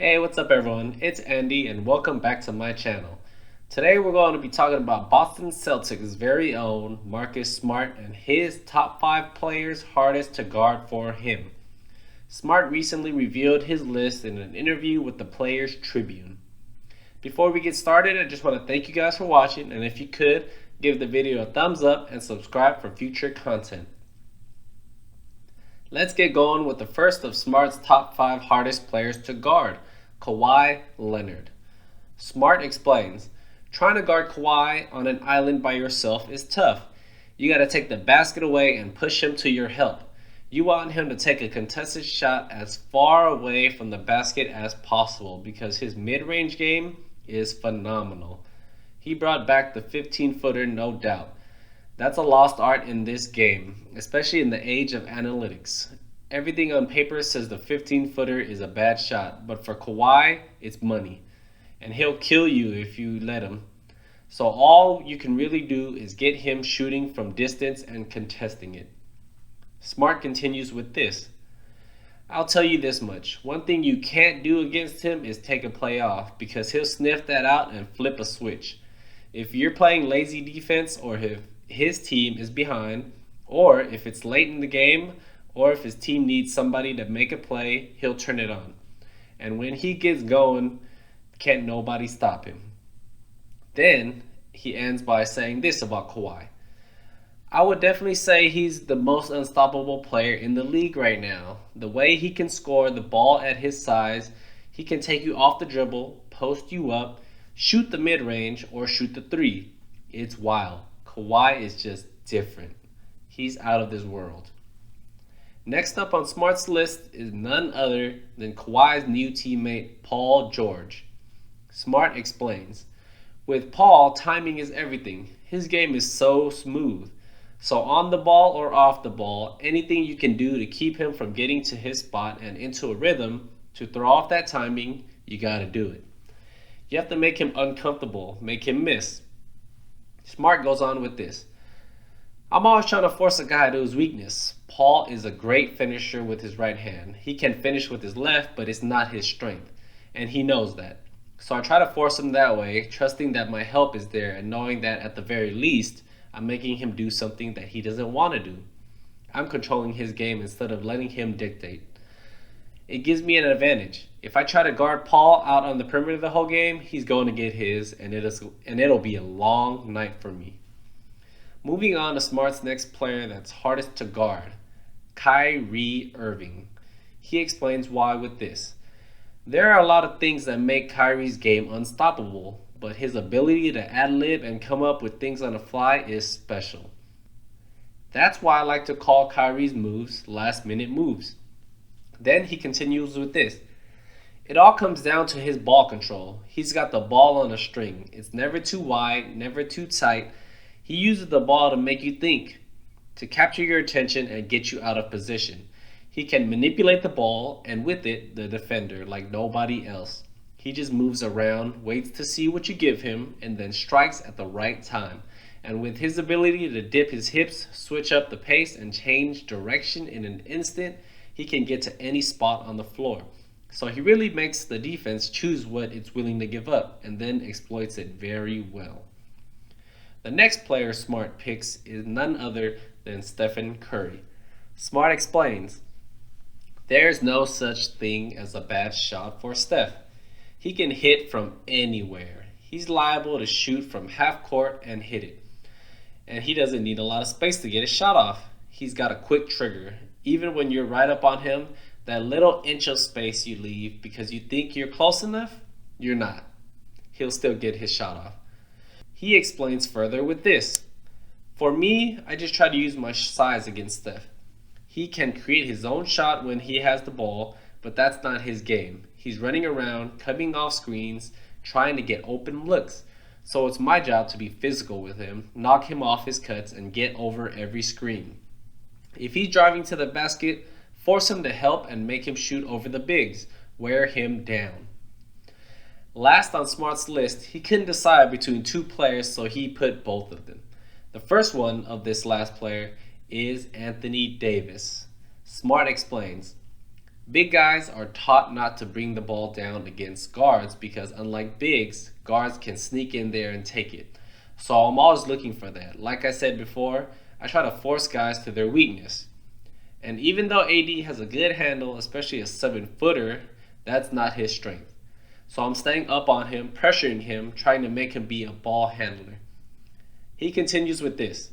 Hey, what's up everyone? It's Andy and welcome back to my channel. Today we're going to be talking about Boston Celtics' very own Marcus Smart and his top 5 players hardest to guard for him. Smart recently revealed his list in an interview with the Players Tribune. Before we get started, I just want to thank you guys for watching, and if you could, give the video a thumbs up and subscribe for future content. Let's get going with the first of Smart's top 5 hardest players to guard, Kawhi Leonard. Smart explains, trying to guard Kawhi on an island by yourself is tough. You got to take the basket away and push him to your help. You want him to take a contested shot as far away from the basket as possible because his mid-range game is phenomenal. He brought back the 15-footer, no doubt. That's a lost art in this game, especially in the age of analytics. Everything on paper says the 15-footer is a bad shot, but for Kawhi, it's money. And he'll kill you if you let him. So all you can really do is get him shooting from distance and contesting it. Smart continues with this. I'll tell you this much. One thing you can't do against him is take a play off because he'll sniff that out and flip a switch. If you're playing lazy defense or if his team is behind, or if it's late in the game, or if his team needs somebody to make a play, he'll turn it on. And when he gets going, can't nobody stop him. Then he ends by saying this about Kawhi. I would definitely say he's the most unstoppable player in the league right now. The way he can score the ball at his size, he can take you off the dribble, post you up, shoot the mid-range, or shoot the three. It's wild. Kawhi is just different. He's out of this world. Next up on Smart's list is none other than Kawhi's new teammate, Paul George. Smart explains, with Paul, timing is everything. His game is so smooth. So on the ball or off the ball, anything you can do to keep him from getting to his spot and into a rhythm to throw off that timing, you gotta do it. You have to make him uncomfortable, make him miss. Smart goes on with this. I'm always trying to force a guy to his weakness. Paul is a great finisher with his right hand. He can finish with his left, but it's not his strength. And he knows that. So I try to force him that way, trusting that my help is there and knowing that at the very least, I'm making him do something that he doesn't want to do. I'm controlling his game instead of letting him dictate. It gives me an advantage. If I try to guard Paul out on the perimeter the whole game, he's going to get his, and it'll be a long night for me. Moving on to Smart's next player that's hardest to guard, Kyrie Irving. He explains why with this. There are a lot of things that make Kyrie's game unstoppable, but his ability to ad-lib and come up with things on the fly is special. That's why I like to call Kyrie's moves last-minute moves. Then he continues with this. It all comes down to his ball control. He's got the ball on a string. It's never too wide, never too tight. He uses the ball to make you think, to capture your attention and get you out of position. He can manipulate the ball and with it, the defender like nobody else. He just moves around, waits to see what you give him, and then strikes at the right time. And with his ability to dip his hips, switch up the pace, and change direction in an instant, he can get to any spot on the floor. So he really makes the defense choose what it's willing to give up and then exploits it very well. The next player Smart picks is none other than Stephen Curry. Smart explains, there's no such thing as a bad shot for Steph. He can hit from anywhere. He's liable to shoot from half court and hit it. And he doesn't need a lot of space to get his shot off. He's got a quick trigger. Even when you're right up on him, that little inch of space you leave because you think you're close enough, you're not. He'll still get his shot off. He explains further with this. For me, I just try to use my size against Steph. He can create his own shot when he has the ball, but that's not his game. He's running around, coming off screens, trying to get open looks. So it's my job to be physical with him, knock him off his cuts, and get over every screen. If he's driving to the basket, force him to help and make him shoot over the bigs. Wear him down. Last on Smart's list, he couldn't decide between two players, so he put both of them. The first one of this last player is Anthony Davis. Smart explains, Big guys are taught not to bring the ball down against guards because, unlike bigs, guards can sneak in there and take it. So I'm always looking for that. Like I said before, I try to force guys to their weakness. And even though AD has a good handle, especially a 7-footer, that's not his strength. So I'm staying up on him, pressuring him, trying to make him be a ball handler. He continues with this.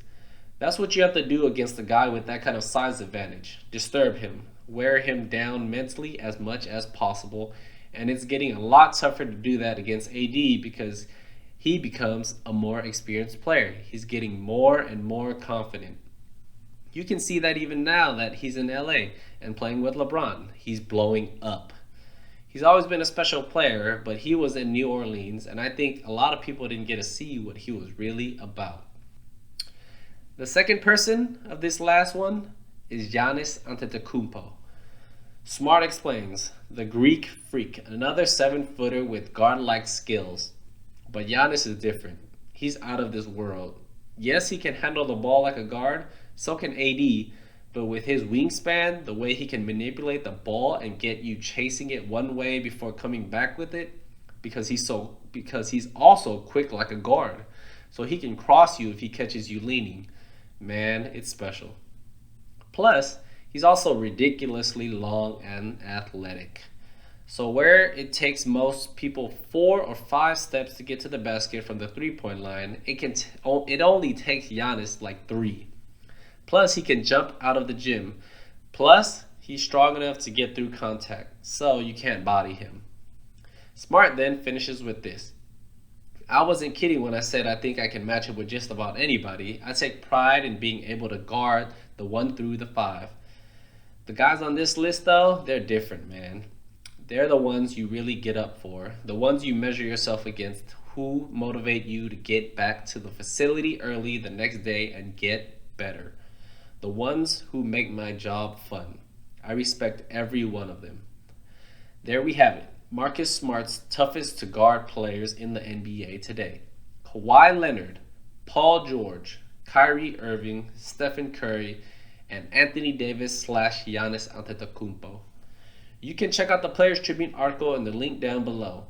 That's what you have to do against a guy with that kind of size advantage. Disturb him, wear him down mentally as much as possible, and it's getting a lot tougher to do that against AD because he becomes a more experienced player. He's getting more and more confident. You can see that even now that he's in LA and playing with LeBron. He's blowing up. He's always been a special player, but he was in New Orleans, and I think a lot of people didn't get to see what he was really about. The second person of this last one is Giannis Antetokounmpo. Smart explains, the Greek freak, another 7-footer with guard-like skills. But Giannis is different. He's out of this world. Yes, he can handle the ball like a guard, so can AD, but with his wingspan, the way he can manipulate the ball and get you chasing it one way before coming back with it, because he's also quick like a guard. So he can cross you if he catches you leaning. Man, it's special. Plus, he's also ridiculously long and athletic. So where it takes most people 4 or 5 steps to get to the basket from the 3-point line, it only takes Giannis like 3. Plus, he can jump out of the gym. Plus, he's strong enough to get through contact, so you can't body him. Smart then finishes with this. I wasn't kidding when I said I think I can match him with just about anybody. I take pride in being able to guard the 1 through the 5. The guys on this list, though, they're different, man. They're the ones you really get up for, the ones you measure yourself against, who motivate you to get back to the facility early the next day and get better. The ones who make my job fun. I respect every one of them. There we have it. Marcus Smart's toughest to guard players in the NBA today. Kawhi Leonard, Paul George, Kyrie Irving, Stephen Curry, and Anthony Davis / Giannis Antetokounmpo. You can check out the Players Tribune article in the link down below.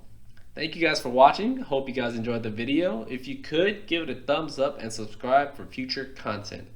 Thank you guys for watching. Hope you guys enjoyed the video. If you could, give it a thumbs up and subscribe for future content.